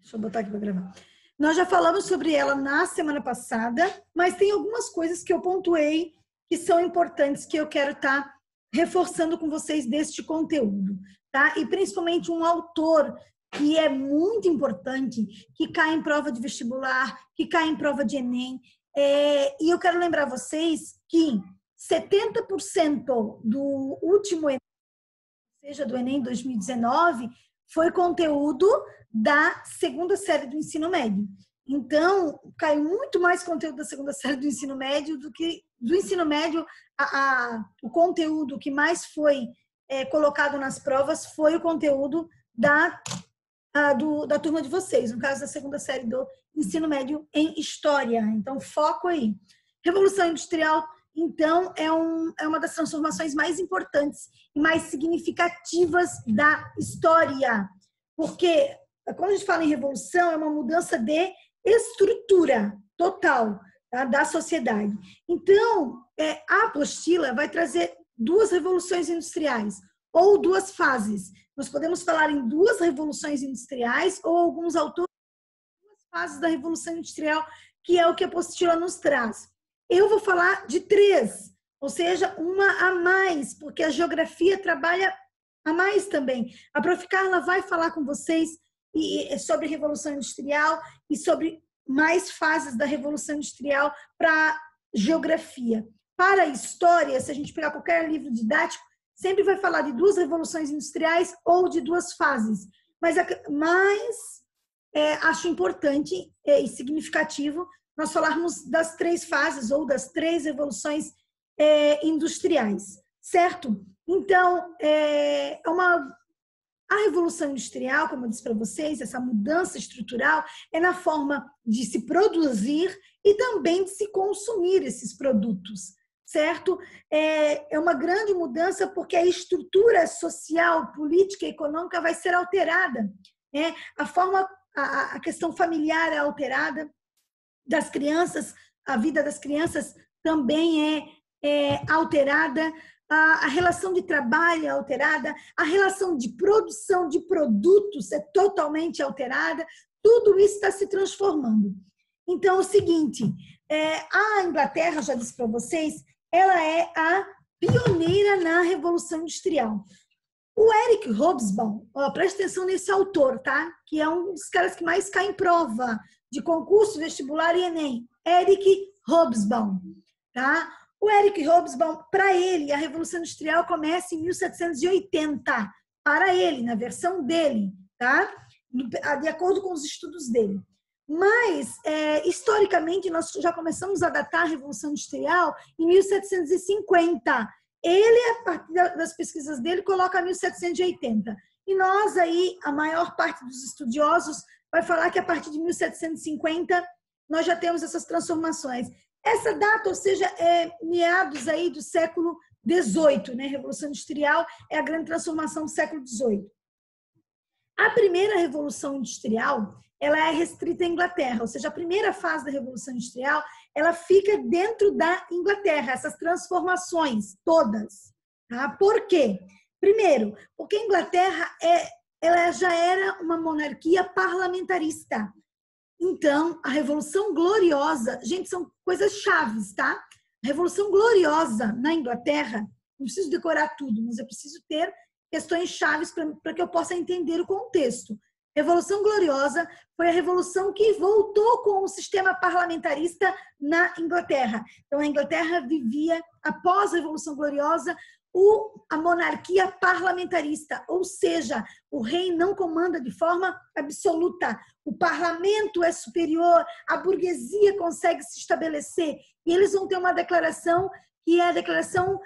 Deixa eu botar aqui para gravar. Nós já falamos sobre ela na semana passada, mas tem algumas coisas que eu pontuei que são importantes que eu quero estar reforçando com vocês deste conteúdo, tá? E principalmente um autor que é muito importante, que cai em prova de vestibular, que cai em prova de Enem. E eu quero lembrar vocês que 70% do último Enem, seja do Enem 2019, foi conteúdo da segunda série do ensino médio. Então, caiu muito mais conteúdo da segunda série do ensino médio do que do ensino médio. O conteúdo que mais foi colocado nas provas foi o conteúdo da turma de vocês, no caso da segunda série do ensino médio em História. Então, foco aí. Revolução Industrial, então, é uma das transformações mais importantes e mais significativas da história. Porque, quando a gente fala em revolução, é uma mudança de estrutura total, tá, da sociedade. Então, a apostila vai trazer duas revoluções industriais, ou duas fases. Nós podemos falar em duas revoluções industriais, ou alguns autores, duas fases da Revolução Industrial, que é o que a apostila nos traz. Eu vou falar de três, ou seja, uma a mais, porque a geografia trabalha a mais também. A Prof. Carla vai falar com vocês sobre Revolução Industrial e sobre mais fases da Revolução Industrial para geografia. Para a história, se a gente pegar qualquer livro didático, sempre vai falar de duas revoluções industriais ou de duas fases. Mas acho importante e significativo nós falarmos das três fases ou das três revoluções industriais, certo? Então, a Revolução Industrial, como eu disse para vocês, essa mudança estrutural é na forma de se produzir e também de se consumir esses produtos, certo? É uma grande mudança porque a estrutura social, política e econômica vai ser alterada, né? A questão familiar é alterada, das crianças, a vida das crianças também é alterada, a relação de trabalho é alterada, a relação de produção de produtos é totalmente alterada, tudo isso está se transformando. Então, é o seguinte, a Inglaterra, já disse para vocês, ela é a pioneira na Revolução Industrial. O Eric Hobsbawm, presta atenção nesse autor, tá? Que é um dos caras que mais cai em prova de concurso, vestibular e Enem. Eric Hobsbawm, tá? O Eric Hobsbawm, para ele, a Revolução Industrial começa em 1780, para ele, na versão dele, tá? De acordo com os estudos dele. Mas, historicamente, nós já começamos a datar a Revolução Industrial em 1750. Ele, a partir das pesquisas dele, coloca 1780. E nós aí, a maior parte dos estudiosos, vai falar que a partir de 1750 nós já temos essas transformações. Essa data, ou seja, meados aí do século XVIII, né? Revolução Industrial é a grande transformação do século XVIII. A primeira Revolução Industrial, ela é restrita à Inglaterra, ou seja, a primeira fase da Revolução Industrial, ela fica dentro da Inglaterra, essas transformações todas. Tá? Por quê? Primeiro, porque a Inglaterra ela já era uma monarquia parlamentarista. Então, a Revolução Gloriosa, gente, são coisas chaves, tá? A Revolução Gloriosa na Inglaterra, não preciso decorar tudo, mas eu preciso ter questões chaves para que eu possa entender o contexto. Revolução Gloriosa foi a revolução que voltou com o sistema parlamentarista na Inglaterra. Então, a Inglaterra vivia, após a Revolução Gloriosa, a monarquia parlamentarista, ou seja, o rei não comanda de forma absoluta, o parlamento é superior, a burguesia consegue se estabelecer, e eles vão ter uma declaração que é a Declaração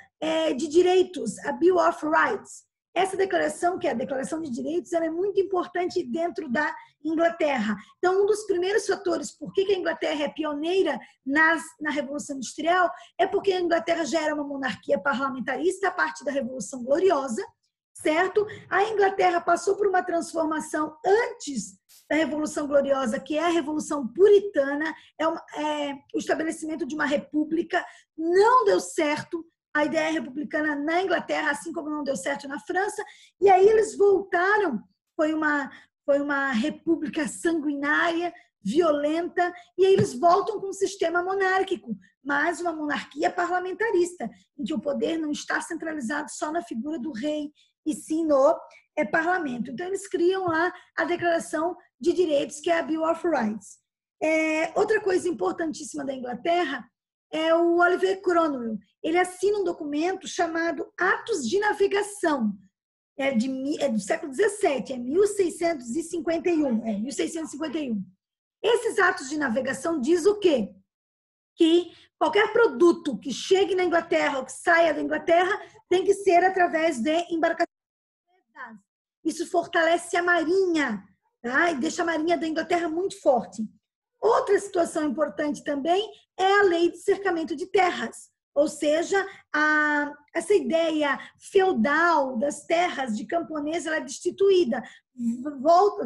de Direitos, a Bill of Rights. Essa declaração, que é a Declaração de Direitos, ela é muito importante dentro da Inglaterra. Então, um dos primeiros fatores por que a Inglaterra é pioneira na Revolução Industrial é porque a Inglaterra já era uma monarquia parlamentarista a partir da Revolução Gloriosa, certo? A Inglaterra passou por uma transformação antes da Revolução Gloriosa, que é a Revolução Puritana, o estabelecimento de uma república, não deu certo a ideia republicana na Inglaterra, assim como não deu certo na França, e aí eles voltaram, foi uma república sanguinária, violenta, e aí eles voltam com um sistema monárquico, mas uma monarquia parlamentarista, em que o poder não está centralizado só na figura do rei, e sim no parlamento. Então, eles criam lá a Declaração de Direitos, que é a Bill of Rights. Outra coisa importantíssima da Inglaterra é o Oliver Cromwell. Ele assina um documento chamado Atos de Navegação, do século XVII, 1651. 1651. Esses atos de navegação diz o quê? Que qualquer produto que chegue na Inglaterra ou que saia da Inglaterra tem que ser através de embarcações. Isso fortalece a marinha, tá? E deixa a marinha da Inglaterra muito forte. Outra situação importante também é a lei de cercamento de terras, ou seja, essa ideia feudal das terras de camponês, ela é destituída,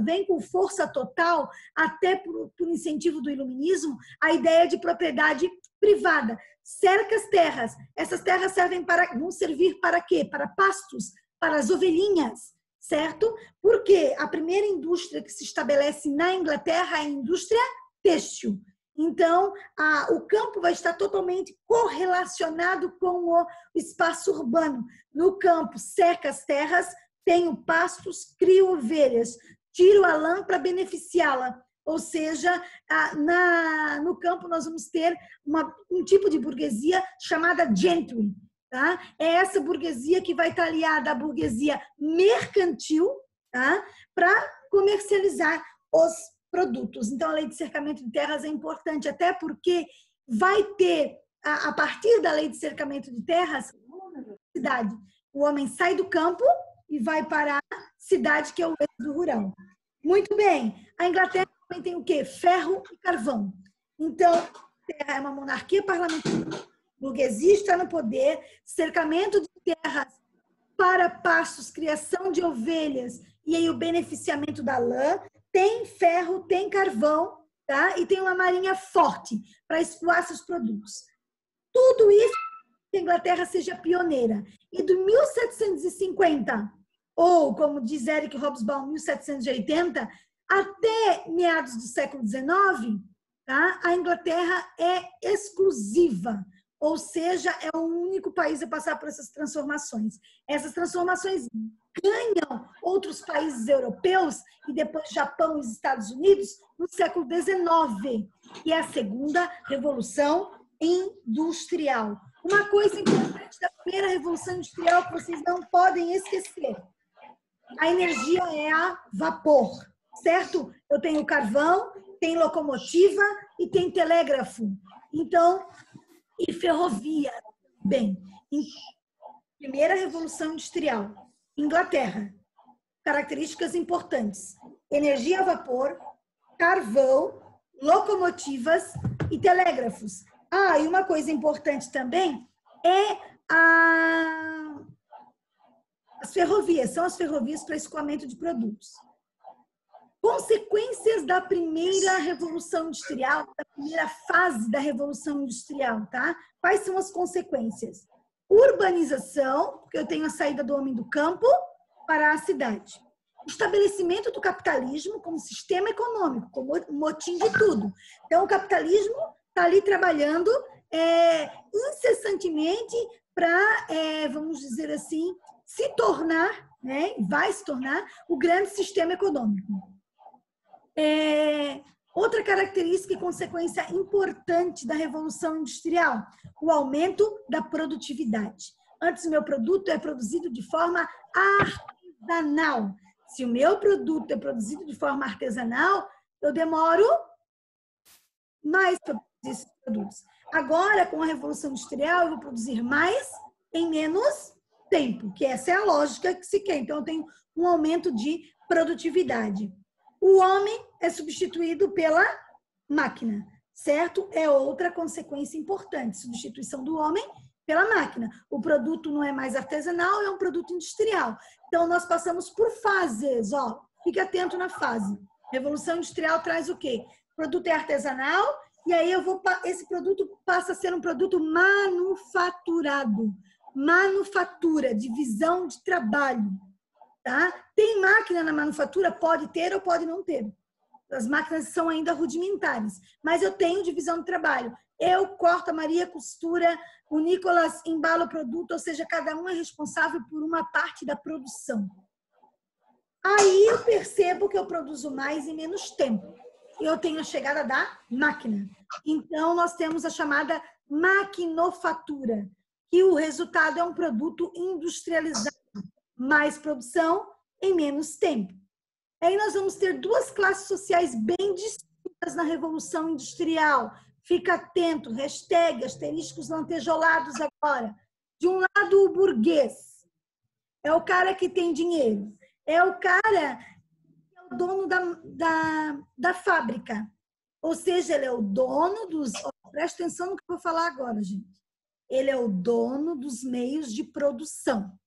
vem com força total, até por incentivo do iluminismo, a ideia de propriedade privada. Cerca as terras, essas terras vão servir para quê? Para pastos, para as ovelhinhas, certo? Porque a primeira indústria que se estabelece na Inglaterra é a indústria têxtil. Então, o campo vai estar totalmente correlacionado com o espaço urbano. No campo, cerca as terras, tenho pastos, crio ovelhas, tiro a lã para beneficiá-la. Ou seja, no campo nós vamos ter um tipo de burguesia chamada gentry. Tá? É essa burguesia que vai estar aliada à burguesia mercantil, tá? Para comercializar os produtos. Então, a lei de cercamento de terras é importante, até porque vai ter, a partir da lei de cercamento de terras, cidade. O homem sai do campo e vai para a cidade, que é o êxodo rural. Muito bem. A Inglaterra também tem o quê? Ferro e carvão. Então, a terra é uma monarquia parlamentar, burguesia está no poder, cercamento de terras para pastos, criação de ovelhas e aí o beneficiamento da lã, tem ferro, tem carvão, tá? E tem uma marinha forte para escoar seus produtos. Tudo isso que a Inglaterra seja pioneira. E do 1750, ou como diz Eric Hobsbawm, 1780, até meados do século XIX, tá? A Inglaterra é exclusiva, ou seja, é o único país a passar por essas transformações. Essas transformações ganham outros países europeus e depois Japão e os Estados Unidos no século XIX, que é a segunda revolução industrial. Uma coisa importante da primeira revolução industrial que vocês não podem esquecer: a energia é a vapor, certo? Eu tenho carvão, tem locomotiva e tem telégrafo. Então, e ferrovia. Bem, primeira revolução industrial, Inglaterra. Características importantes: energia a vapor, carvão, locomotivas e telégrafos. E uma coisa importante também é as ferrovias. São as ferrovias para escoamento de produtos. Consequências da primeira revolução industrial, da primeira fase da revolução industrial, tá? Quais são as consequências? Urbanização, porque eu tenho a saída do homem do campo para a cidade. Estabelecimento do capitalismo como sistema econômico, como motim de tudo. Então, o capitalismo está ali trabalhando incessantemente para, vamos dizer assim, se tornar, né? Vai se tornar o grande sistema econômico. Outra característica e consequência importante da Revolução Industrial: o aumento da produtividade. Antes, o meu produto é produzido de forma artesanal. Se o meu produto é produzido de forma artesanal, eu demoro mais para produzir esses produtos. Agora, com a Revolução Industrial, eu vou produzir mais em menos tempo, que essa é a lógica que se quer. Então, eu tenho um aumento de produtividade. O homem é substituído pela máquina, certo? É outra consequência importante, substituição do homem pela máquina. O produto não é mais artesanal, é um produto industrial. Então, nós passamos por fases, ó. Fique atento na fase. Revolução Industrial traz o quê? O produto é artesanal e aí esse produto passa a ser um produto manufaturado. Manufatura, divisão de trabalho. tá? Tem máquina na manufatura? Pode ter ou pode não ter. As máquinas são ainda rudimentares, mas eu tenho divisão de trabalho. Eu corto, a Maria costura, o Nicolas embala o produto, ou seja, cada um é responsável por uma parte da produção. Aí eu percebo que eu produzo mais em menos tempo. Eu tenho a chegada da máquina. Então, nós temos a chamada maquinofatura, que o resultado é um produto industrializado, mais produção em menos tempo. Aí nós vamos ter duas classes sociais bem distintas na Revolução Industrial. Fica atento, hashtag, asteriscos lantejolados agora. De um lado, o burguês. É o cara que tem dinheiro. É o cara que é o dono da fábrica. Ou seja, ele é o dono dos... Presta atenção no que eu vou falar agora, gente. Ele é o dono dos meios de produção.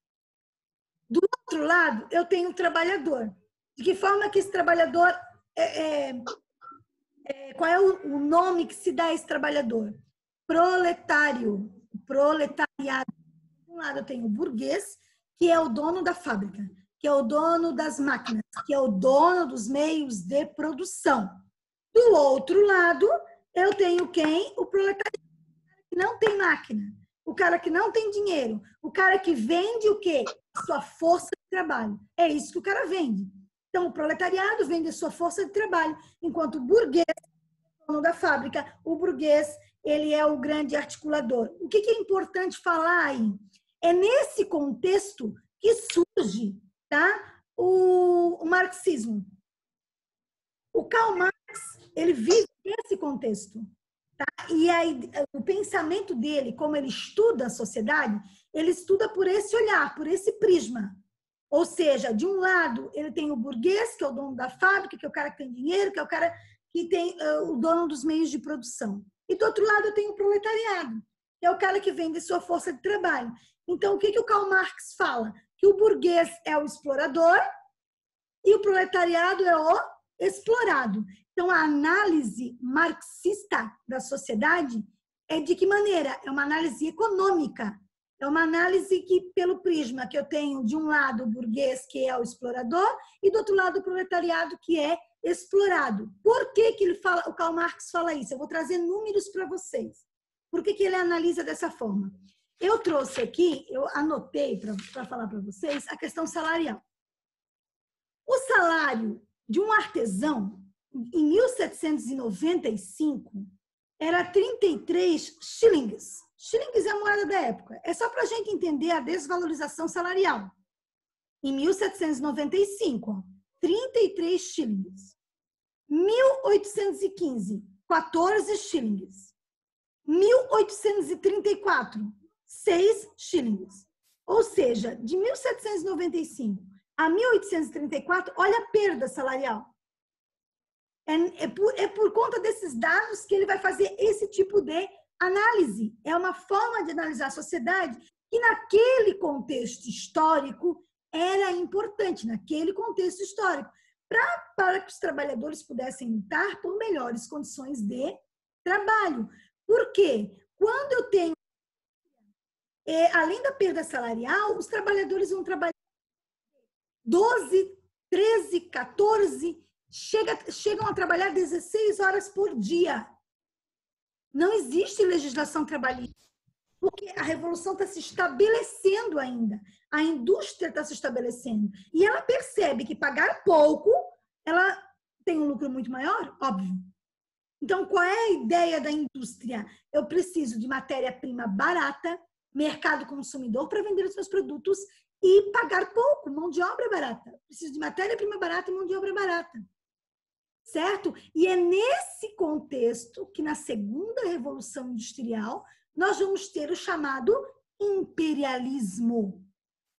Do outro lado, eu tenho o trabalhador. De que forma que esse trabalhador... qual é o nome que se dá a esse trabalhador? Proletário. Proletariado. De um lado, eu tenho o burguês, que é o dono da fábrica, que é o dono das máquinas, que é o dono dos meios de produção. Do outro lado, eu tenho quem? O proletariado, que não tem máquina, o cara que não tem dinheiro, o cara que vende o quê? Sua força de trabalho. É isso que o cara vende. Então, o proletariado vende a sua força de trabalho, enquanto o burguês é o dono da fábrica, o burguês, ele é o grande articulador. O que é importante falar aí? É nesse contexto que surge, tá, o marxismo. O Karl Marx, ele vive nesse contexto. Tá? E aí, o pensamento dele, como ele estuda a sociedade, ele estuda por esse olhar, por esse prisma. Ou seja, de um lado, ele tem o burguês, que é o dono da fábrica, que é o cara que tem dinheiro, que é o cara que tem o dono dos meios de produção. E do outro lado, eu tenho o proletariado, que é o cara que vende sua força de trabalho. Então, o que o Karl Marx fala? Que o burguês é o explorador e o proletariado é o explorado. Então, a análise marxista da sociedade é de que maneira? É uma análise econômica. É uma análise que, pelo prisma que eu tenho, de um lado, o burguês, que é o explorador, e do outro lado, o proletariado, que é explorado. Por que ele fala, o Karl Marx fala isso? Eu vou trazer números para vocês. Por que ele analisa dessa forma? Eu trouxe aqui, eu anotei para falar para vocês, a questão salarial. O salário de um artesão, em 1795, era 33 shillings. Shillings é a moeda da época. É só para a gente entender a desvalorização salarial. Em 1795, 33 shillings. 1815, 14 shillings. 1834, 6 shillings. Ou seja, de 1795 a 1834, olha a perda salarial. É por conta desses dados que ele vai fazer esse tipo de análise. É uma forma de analisar a sociedade que, naquele contexto histórico, era importante, naquele contexto histórico, para que os trabalhadores pudessem lutar por melhores condições de trabalho. Por quê? Quando eu tenho, além da perda salarial, os trabalhadores vão trabalhar 12, 13, 14, chegam a trabalhar 16 horas por dia. Não existe legislação trabalhista, porque a revolução está se estabelecendo ainda. A indústria está se estabelecendo. E ela percebe que pagar pouco, ela tem um lucro muito maior, óbvio. Então, qual é a ideia da indústria? Eu preciso de matéria-prima barata, mercado consumidor para vender os meus produtos e pagar pouco, mão de obra barata. Preciso de matéria-prima barata e mão de obra barata. Certo? E é nesse contexto que, na segunda Revolução Industrial, nós vamos ter o chamado imperialismo.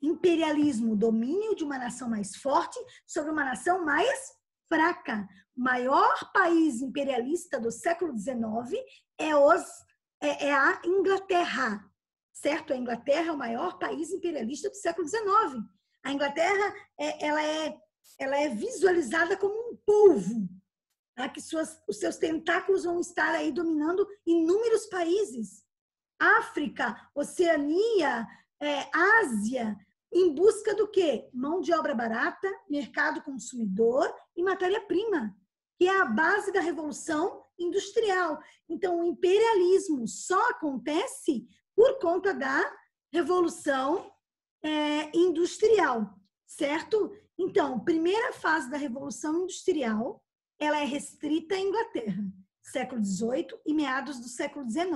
Imperialismo, domínio de uma nação mais forte sobre uma nação mais fraca. O maior país imperialista do século XIX é a Inglaterra, certo? A Inglaterra é o maior país imperialista do século XIX. A Inglaterra ela é visualizada como um polvo, tá? Que os seus tentáculos vão estar aí dominando inúmeros países. África, Oceania, Ásia, em busca do quê? Mão de obra barata, mercado consumidor e matéria-prima, que é a base da Revolução Industrial. Então, o imperialismo só acontece por conta da Revolução Industrial, certo? Então, primeira fase da Revolução Industrial, ela é restrita à Inglaterra, século XVIII e meados do século XIX,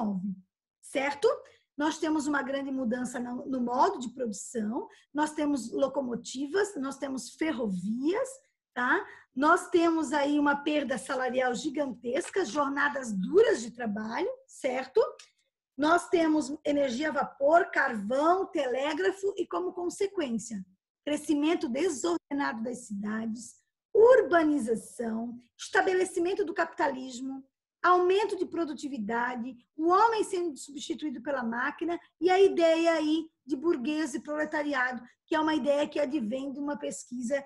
certo? Nós temos uma grande mudança no modo de produção, nós temos locomotivas, nós temos ferrovias, tá? Nós temos aí uma perda salarial gigantesca, jornadas duras de trabalho, certo? Nós temos energia a vapor, carvão, telégrafo e, como consequência, crescimento desordenado das cidades, urbanização, estabelecimento do capitalismo, aumento de produtividade, o homem sendo substituído pela máquina e a ideia aí de burguês e proletariado, que é uma ideia que advém de uma pesquisa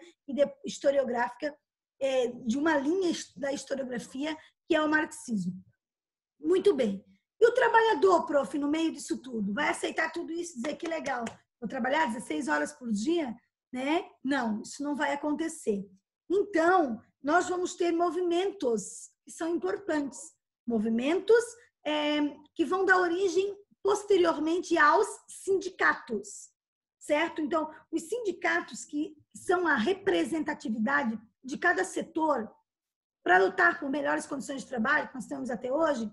historiográfica, de uma linha da historiografia, que é o marxismo. Muito bem. E o trabalhador, prof, no meio disso tudo, vai aceitar tudo isso e dizer que legal, vou trabalhar 16 horas por dia? Né? Não, isso não vai acontecer. Então, nós vamos ter movimentos que são importantes, movimentos que vão dar origem posteriormente aos sindicatos, certo? Então, os sindicatos que são a representatividade de cada setor para lutar por melhores condições de trabalho, que nós temos até hoje,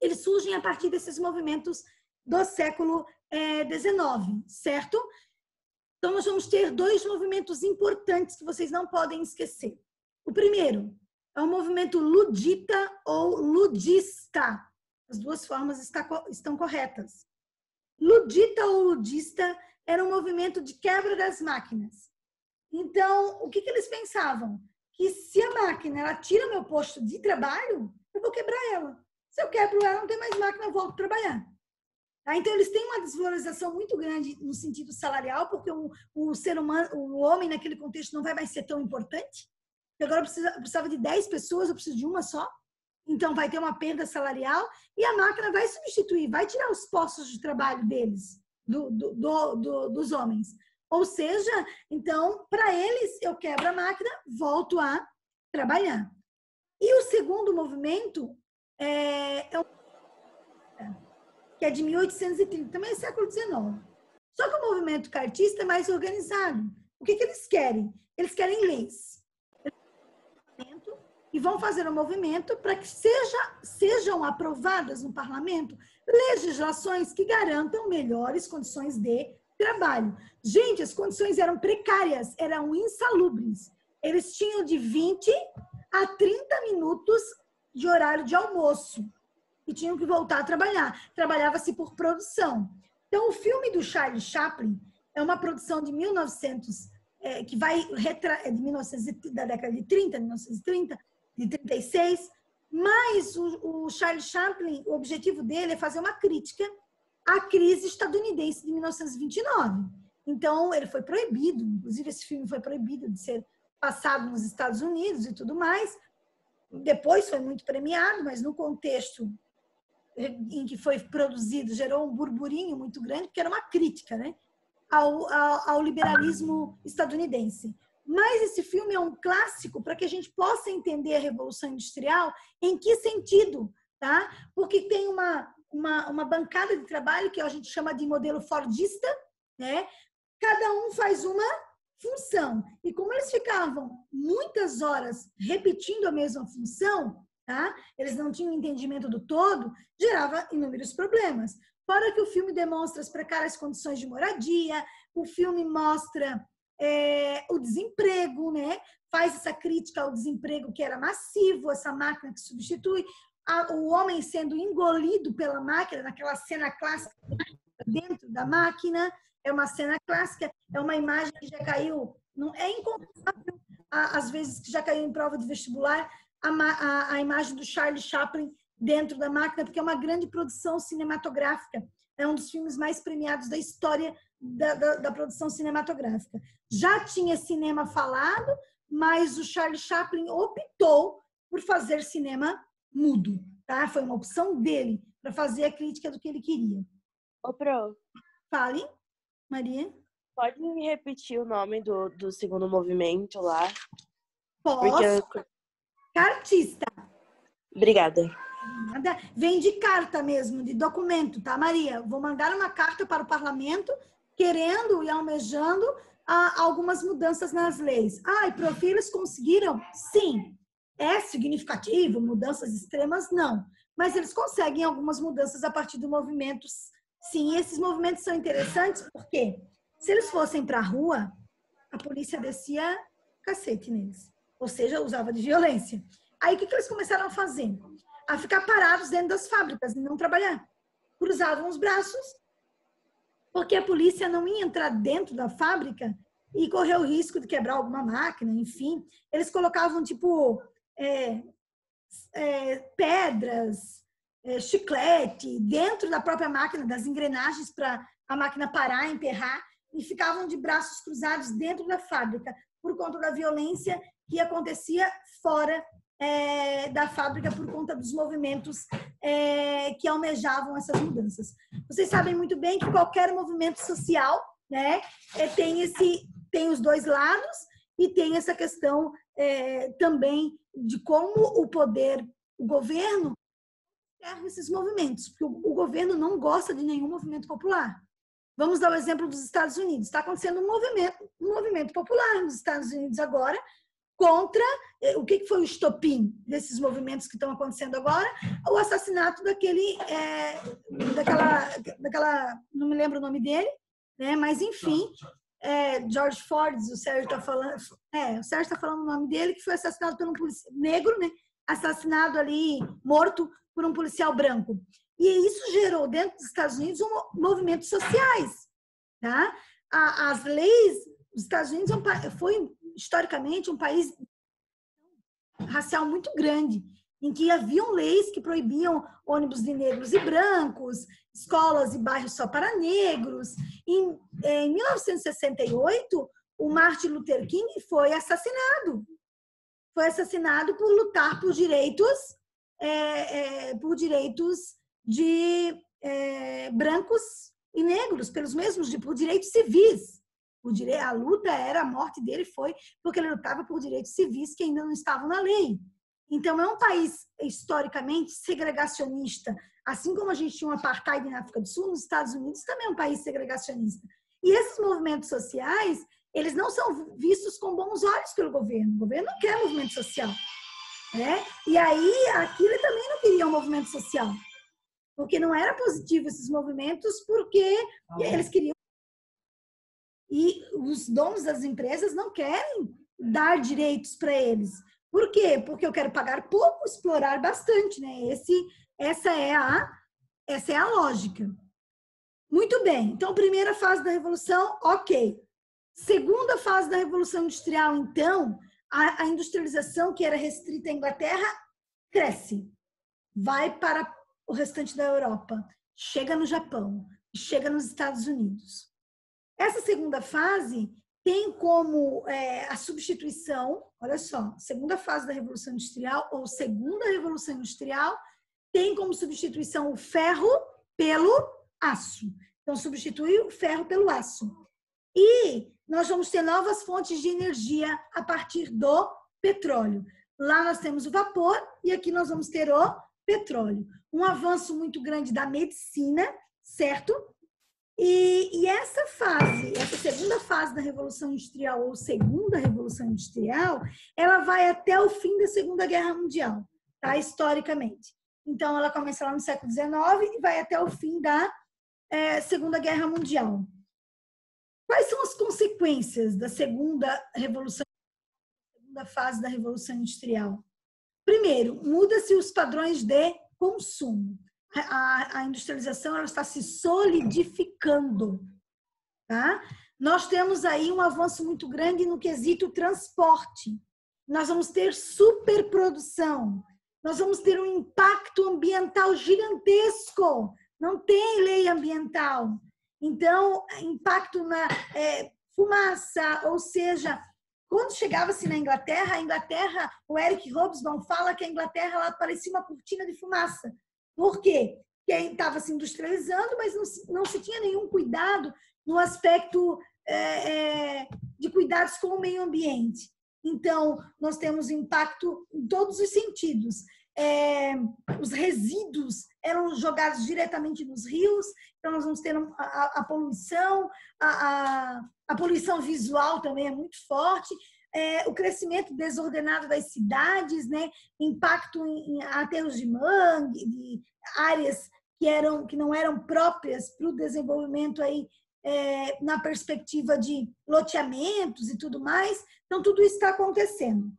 eles surgem a partir desses movimentos do século XIX, certo? Então, nós vamos ter dois movimentos importantes que vocês não podem esquecer. O primeiro é o movimento ludita ou ludista. As duas formas estão corretas. Ludita ou ludista era um movimento de quebra das máquinas. Então, o que eles pensavam? Que se a máquina ela tira meu posto de trabalho, eu vou quebrar ela. Se eu quebro ela, não tem mais máquina, eu volto a trabalhar. Então, eles têm uma desvalorização muito grande no sentido salarial, porque o ser humano, o homem naquele contexto não vai mais ser tão importante. Agora eu precisava de 10 pessoas, eu preciso de uma só. Então, vai ter uma perda salarial e a máquina vai substituir, vai tirar os postos de trabalho deles, dos homens. Ou seja, então, para eles, eu quebro a máquina, volto a trabalhar. E o segundo movimento que é de 1830, também é século XIX. Só que o movimento cartista é mais organizado. O que eles querem? Eles querem leis. E vão fazer um movimento para que sejam aprovadas no parlamento legislações que garantam melhores condições de trabalho. Gente, as condições eram precárias, eram insalubres. Eles tinham de 20 a 30 minutos de horário de almoço e tinham que voltar a trabalhar. Trabalhava-se por produção. Então, o filme do Charlie Chaplin é uma produção de 1900, que vai da década de 30, 1930, de 36, mas o Charlie Chaplin, o objetivo dele é fazer uma crítica à crise estadunidense de 1929. Então, ele foi proibido, inclusive esse filme foi proibido de ser passado nos Estados Unidos e tudo mais. Depois foi muito premiado, mas no contexto em que foi produzido gerou um burburinho muito grande, porque era uma crítica, né, ao liberalismo estadunidense. Mas esse filme é um clássico para que a gente possa entender a Revolução Industrial em que sentido, tá? Porque tem uma bancada de trabalho que a gente chama de modelo fordista, né? Cada um faz uma função. E como eles ficavam muitas horas repetindo a mesma função, tá? Eles não tinham entendimento do todo, gerava inúmeros problemas. Fora que o filme demonstra as precárias condições de moradia, o filme mostra o desemprego, né? Faz essa crítica ao desemprego que era massivo, essa máquina que substitui, o homem sendo engolido pela máquina, naquela cena clássica dentro da máquina, é uma cena clássica, é uma imagem que já caiu, não é incontável, às vezes que já caiu em prova de vestibular, a imagem do Charlie Chaplin dentro da máquina, porque é uma grande produção cinematográfica, é um dos filmes mais premiados da história da produção cinematográfica. Já tinha cinema falado, mas o Charlie Chaplin optou por fazer cinema mudo, tá? Foi uma opção dele para fazer a crítica do que ele queria. Ô, Pro. Fale, Maria. pode repetir o nome do segundo movimento lá? Posso? Cartista. Obrigada. Vem de carta mesmo, de documento, tá, Maria? Vou mandar uma carta para o parlamento querendo e almejando algumas mudanças nas leis. E por fim eles conseguiram? Sim. É significativo, mudanças extremas, não. Mas eles conseguem algumas mudanças a partir de movimentos. Sim, esses movimentos são interessantes porque se eles fossem para a rua, a polícia descia cacete neles. Ou seja, usava de violência. Aí o que eles começaram a fazer? A ficar parados dentro das fábricas e não trabalhar. Cruzavam os braços, porque a polícia não ia entrar dentro da fábrica e correr o risco de quebrar alguma máquina, enfim. Eles colocavam, tipo, pedras, chiclete dentro da própria máquina, das engrenagens para a máquina parar, emperrar, e ficavam de braços cruzados dentro da fábrica, por conta da violência que acontecia fora da fábrica por conta dos movimentos que almejavam essas mudanças. Vocês sabem muito bem que qualquer movimento social, né, tem os dois lados e tem essa questão também de como o governo erra esses movimentos, porque o governo não gosta de nenhum movimento popular. Vamos dar o exemplo dos Estados Unidos. Está acontecendo um movimento popular nos Estados Unidos agora, contra o que foi o estopim desses movimentos que estão acontecendo agora, o assassinato daquela, não me lembro o nome dele, né? Mas enfim, George Ford, o Sérgio está falando o nome dele, que foi assassinado por um policial negro, né? Assassinado ali, morto por um policial branco. E isso gerou dentro dos Estados Unidos movimentos sociais, tá? As leis dos Estados Unidos foi historicamente um país racial muito grande, em que haviam leis que proibiam ônibus de negros e brancos, escolas e bairros só para negros. Em 1968, o Martin Luther King foi assassinado. Foi assassinado por lutar por direitos de brancos e negros, pelos mesmos, por direitos civis. A luta a morte dele foi porque ele lutava por direitos civis que ainda não estavam na lei. Então, é um país historicamente segregacionista. Assim como a gente tinha um apartheid na África do Sul, nos Estados Unidos também é um país segregacionista. E esses movimentos sociais, eles não são vistos com bons olhos pelo governo. O governo não quer movimento social, né? E aí, aqui ele também não queria um movimento social, porque não era positivo esses movimentos, porque eles queriam. E os donos das empresas não querem dar direitos para eles. Por quê? Porque eu quero pagar pouco, explorar bastante, né? Essa é a lógica. Muito bem. Então, primeira fase da Revolução, ok. Segunda fase da Revolução Industrial, então, a industrialização, que era restrita à Inglaterra, cresce. Vai para o restante da Europa. Chega no Japão. Chega nos Estados Unidos. Essa segunda fase tem como a substituição, olha só, segunda fase da Revolução Industrial ou segunda Revolução Industrial tem como substituição o ferro pelo aço. Então, substitui o ferro pelo aço. E nós vamos ter novas fontes de energia a partir do petróleo. Lá nós temos o vapor e aqui nós vamos ter o petróleo. Um avanço muito grande da medicina, certo? E essa segunda fase da Revolução Industrial, ou segunda Revolução Industrial, ela vai até o fim da Segunda Guerra Mundial, tá? Historicamente. Então, ela começa lá no século XIX e vai até o fim da Segunda Guerra Mundial. Quais são as consequências da segunda fase da Revolução Industrial? Primeiro, muda-se os padrões de consumo. A industrialização ela está se solidificando, tá? Nós temos aí um avanço muito grande no quesito transporte. Nós vamos ter superprodução. Nós vamos ter um impacto ambiental gigantesco. Não tem lei ambiental. Então, impacto na fumaça, ou seja, quando chegava-se na Inglaterra, o Eric Hobsbawm fala que a Inglaterra ela parecia uma cortina de fumaça. Por quê? Porque estava se industrializando, mas não se tinha nenhum cuidado no aspecto de cuidados com o meio ambiente. Então, nós temos impacto em todos os sentidos. Os resíduos eram jogados diretamente nos rios, então nós vamos ter a poluição, a poluição visual também é muito forte, o crescimento desordenado das cidades, né? Impacto em aterros de mangue, de áreas que não eram próprias para o desenvolvimento aí, na perspectiva de loteamentos e tudo mais. Então, tudo isso está acontecendo.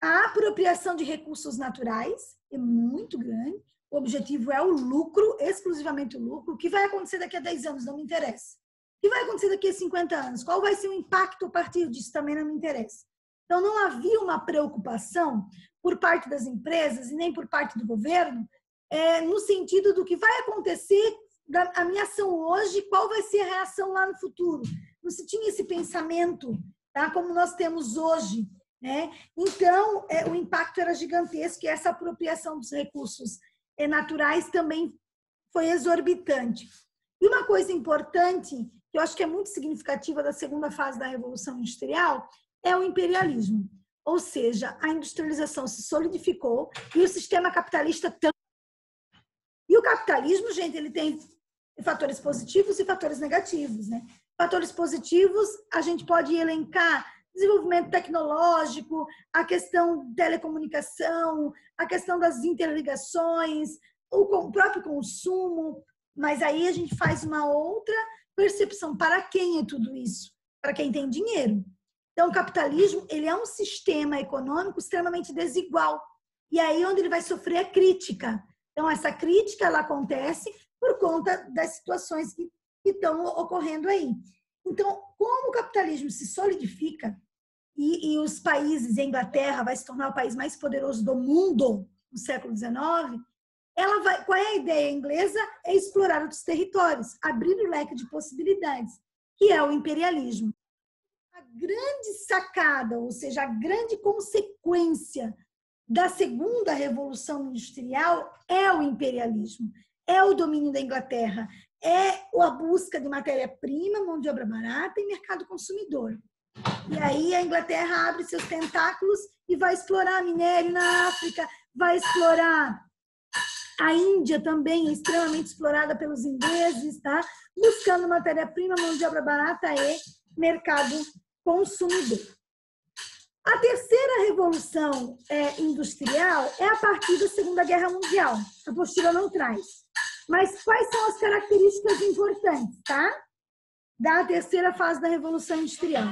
A apropriação de recursos naturais é muito grande. O objetivo é o lucro, exclusivamente o lucro. O que vai acontecer daqui a 10 anos não me interessa. O que vai acontecer daqui a 50 anos? Qual vai ser o impacto a partir disso? Também não me interessa. Então, não havia uma preocupação por parte das empresas e nem por parte do governo, no sentido do que vai acontecer a minha ação hoje, qual vai ser a reação lá no futuro. Não se tinha esse pensamento, tá? Como nós temos hoje, né? Então, o impacto era gigantesco e essa apropriação dos recursos naturais também foi exorbitante. E uma coisa importante, que eu acho que é muito significativa da segunda fase da Revolução Industrial, é o imperialismo. Ou seja, a industrialização se solidificou e o sistema capitalista também. E o capitalismo, gente, ele tem fatores positivos e fatores negativos, né? Fatores positivos, a gente pode elencar desenvolvimento tecnológico, a questão de telecomunicação, a questão das interligações, o próprio consumo, mas aí a gente faz uma outra percepção. Para quem é tudo isso? Para quem tem dinheiro. Então, o capitalismo, ele é um sistema econômico extremamente desigual. E aí onde ele vai sofrer a crítica. Então, essa crítica, ela acontece por conta das situações que estão ocorrendo aí. Então, como o capitalismo se solidifica e os países, a Inglaterra vai se tornar o país mais poderoso do mundo no século XIX, qual é a ideia inglesa? É explorar outros territórios, abrir o leque de possibilidades, que é o imperialismo. A grande sacada, ou seja, a grande consequência da segunda revolução industrial é o imperialismo, é o domínio da Inglaterra, é a busca de matéria-prima, mão de obra barata e mercado consumidor. E aí a Inglaterra abre seus tentáculos e vai explorar minério na África, vai explorar a Índia também, é extremamente explorada pelos ingleses, tá? Buscando matéria-prima, mão de obra barata e mercado consumidor. A terceira revolução industrial é a partir da Segunda Guerra Mundial. A apostila não traz. Mas quais são as características importantes, tá? Da terceira fase da Revolução Industrial?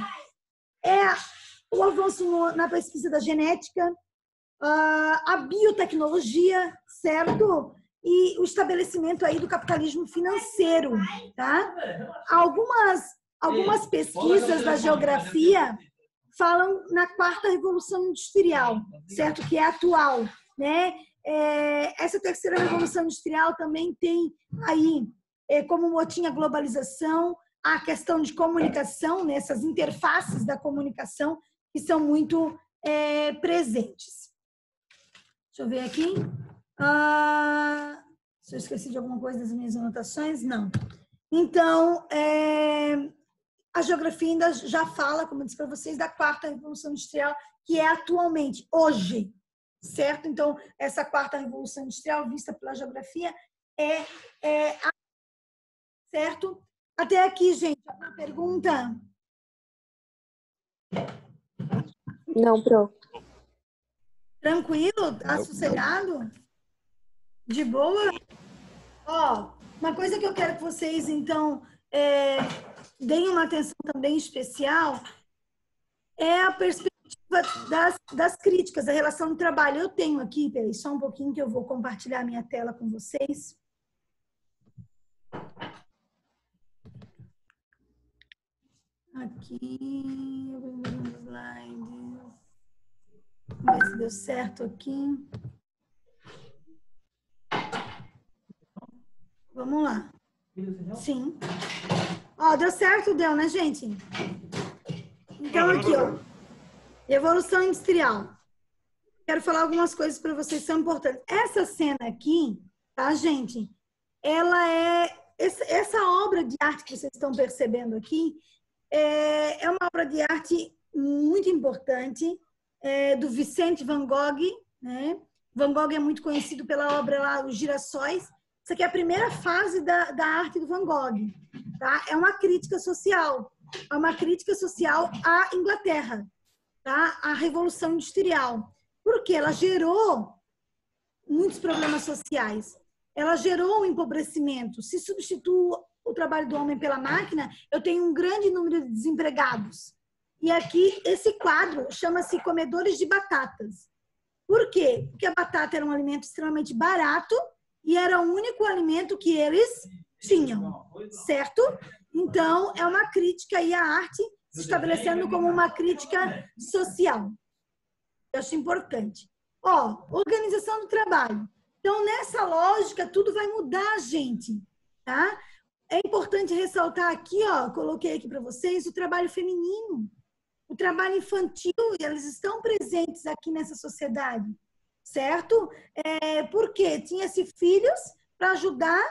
O avanço na pesquisa da genética, a biotecnologia, certo? E o estabelecimento aí do capitalismo financeiro, tá? Algumas pesquisas da geografia falam na quarta revolução industrial, certo? Que é atual, né? Essa terceira revolução industrial também tem aí como motim a globalização, a questão de comunicação, né? Essas interfaces da comunicação que são muito presentes. Deixa eu ver aqui. Se eu esqueci de alguma coisa das minhas anotações, não. Então, a geografia ainda já fala, como eu disse para vocês, da quarta revolução industrial, que é atualmente, hoje, certo? Então, essa quarta revolução industrial, vista pela geografia, certo? Até aqui, gente, alguma pergunta? Não, Pro. Tranquilo? Tá sossegado? De boa? Ó, uma coisa que eu quero que vocês, então, deem uma atenção também especial é a perspectiva das críticas, da relação do trabalho. Eu tenho aqui, peraí, só um pouquinho que eu vou compartilhar a minha tela com vocês. Aqui, slide. Vamos ver se deu certo aqui. Vamos lá. Sim. Ó, deu certo, deu, né, gente? Então, aqui, ó. Evolução industrial. Quero falar algumas coisas para vocês que são importantes. Essa cena aqui, tá, gente? Ela é essa obra de arte que vocês estão percebendo aqui é uma obra de arte muito importante, do Vicente Van Gogh, né? Van Gogh é muito conhecido pela obra lá, Os Girassóis. Isso aqui é a primeira fase da arte do Van Gogh. Tá? É uma crítica social. É uma crítica social à Inglaterra, tá? À Revolução Industrial. Porque ela gerou muitos problemas sociais. Ela gerou um empobrecimento. Se substitui o trabalho do homem pela máquina, eu tenho um grande número de desempregados. E aqui, esse quadro chama-se Comedores de Batatas. Por quê? Porque a batata era um alimento extremamente barato e era o único alimento que eles tinham, certo? Então, é uma crítica aí à arte, se estabelecendo como uma crítica social. Eu acho importante. Ó, organização do trabalho. Então, nessa lógica, tudo vai mudar, gente, tá? É importante ressaltar aqui, ó, coloquei aqui para vocês, o trabalho feminino. O trabalho infantil, eles estão presentes aqui nessa sociedade, certo? Porque tinha-se filhos para ajudar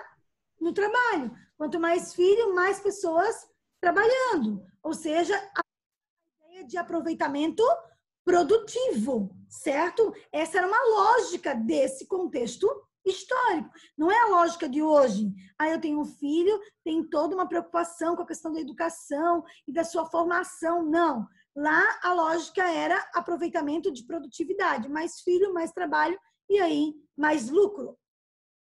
no trabalho. Quanto mais filho, mais pessoas trabalhando. Ou seja, a ideia de aproveitamento produtivo, certo? Essa era uma lógica desse contexto histórico. Não é a lógica de hoje. Eu tenho um filho, tem toda uma preocupação com a questão da educação e da sua formação. Não. Lá a lógica era aproveitamento de produtividade, mais filho, mais trabalho e aí mais lucro,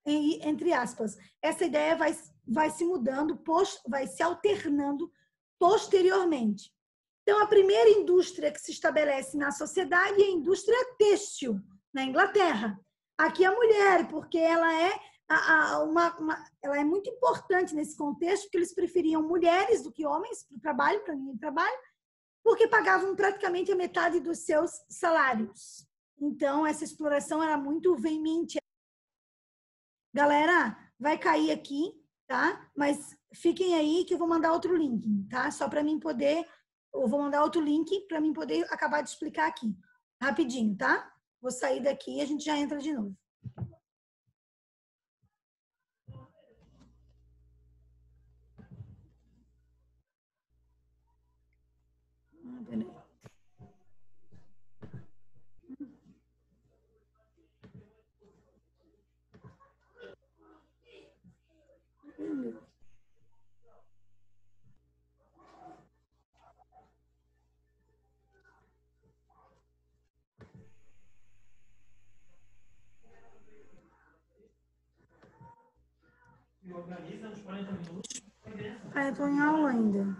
entre aspas. Essa ideia vai se mudando, vai se alternando posteriormente. Então, a primeira indústria que se estabelece na sociedade é a indústria têxtil, na Inglaterra. Aqui a mulher, porque ela é muito importante nesse contexto, porque eles preferiam mulheres do que homens para o trabalho, para o trabalho, porque pagavam praticamente a metade dos seus salários. Então, essa exploração era muito veemente. Galera, vai cair aqui, tá? Mas fiquem aí que eu vou mandar outro link, tá? Só para mim poder... Eu vou mandar outro link para mim poder acabar de explicar aqui. Rapidinho, tá? Vou sair daqui e a gente já entra de novo. Peraí. Eu tô em aula ainda.